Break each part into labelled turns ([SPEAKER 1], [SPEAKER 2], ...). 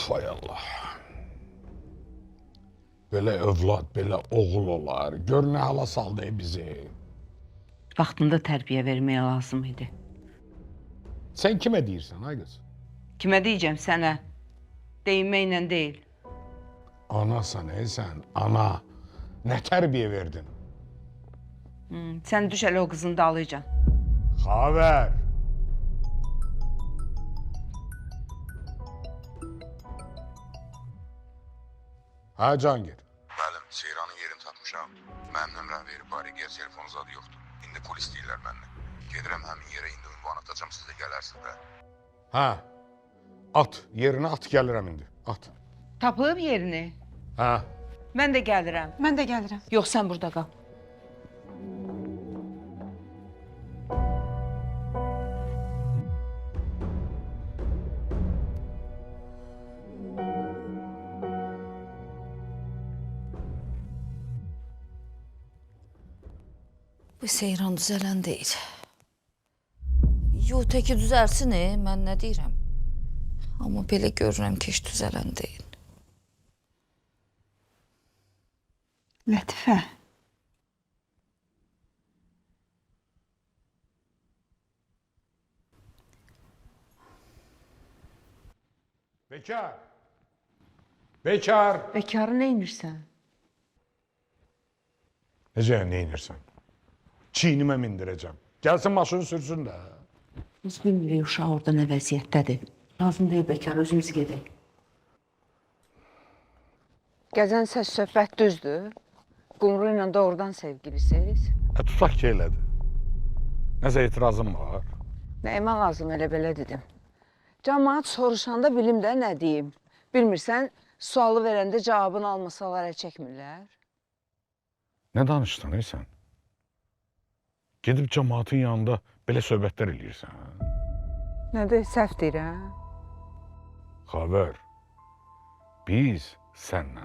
[SPEAKER 1] Hay Allah. Belə övlad, belə oğul olar. Gör nə hala saldı bizi.
[SPEAKER 2] Vaxtında tərbiyə verməyə lazım idi.
[SPEAKER 1] Sən kimə deyirsən, ay qız?
[SPEAKER 2] Kimə deyəcəm sənə? Deyinməklə deyil.
[SPEAKER 1] Anasan, sən, ana. Nə tərbiyə verdin?
[SPEAKER 2] Sən düş elə o qızın dalıcan.
[SPEAKER 1] Xavər. Hə, Cangir.
[SPEAKER 3] Müəllim, Seyranın yerini tapmışam. Mənim nömrəm verib bariqəyə telefon zadı yoxdur. İndi polis deyirlər məndən. Gedirəm həmin yerə, indi ünvan atacam, siz də gələrsiniz də.
[SPEAKER 1] Hə. At, yerinə at gəlirəm indi. At.
[SPEAKER 2] Tapıb yerini.
[SPEAKER 1] Hə.
[SPEAKER 2] Mən də gəlirəm.
[SPEAKER 4] Mən də gəlirəm.
[SPEAKER 2] Yox, sən burada qal.
[SPEAKER 5] Bu Seyran düzələn deyil. Yox, təki düzəlsin, mən nə deyirəm. Amma belə görürəm ki, heç düzələn deyil.
[SPEAKER 4] Lətifə.
[SPEAKER 1] Bekar. Bekar.
[SPEAKER 2] Bekarı nə inirsən?
[SPEAKER 1] Necə nə inirsən? Çiynimə mindirəcəm. Gəlsin maşını sürsün də.
[SPEAKER 2] Biz bilmirik uşaq orada nə vəziyyətdədir. Lazım deyil bekar, özümüz gedək. Gəzən səs söhbət düzdür. Qumru ilə doğrudan sevgilisiz.
[SPEAKER 1] Tutaq ki, elədir. Nəsə etirazım var.
[SPEAKER 2] Nəyimə lazım elə belə dedim. Cəmaət soruşanda bilim də nə deyim. Bilmirsən, sualı verəndə cavabını almasalar əl çəkmirlər.
[SPEAKER 1] Nə danışdın, sən? Gedib cəmaatın yanında belə söhbətlər eləyirsən.
[SPEAKER 2] Nədir, səhv deyirəm?
[SPEAKER 1] Xavər, biz sənlə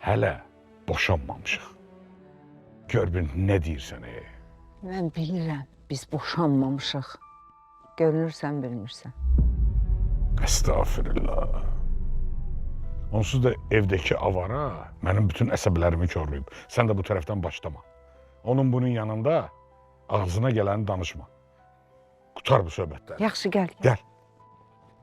[SPEAKER 1] hələ boşanmamışıq. Gör bir nə deyirsən,
[SPEAKER 2] Mən bilirəm, biz boşanmamışıq. Görünürsən, bilmirsən.
[SPEAKER 1] Estağfirullah. Onsuz da evdəki avara mənim bütün əsəblərimi körləyib. Sən də bu tərəfdən başlama. Onun bunun yanında ağzına gələni danışma. Qutar bu söhbətləri.
[SPEAKER 2] Yaxşı, gəl.
[SPEAKER 1] Gəl.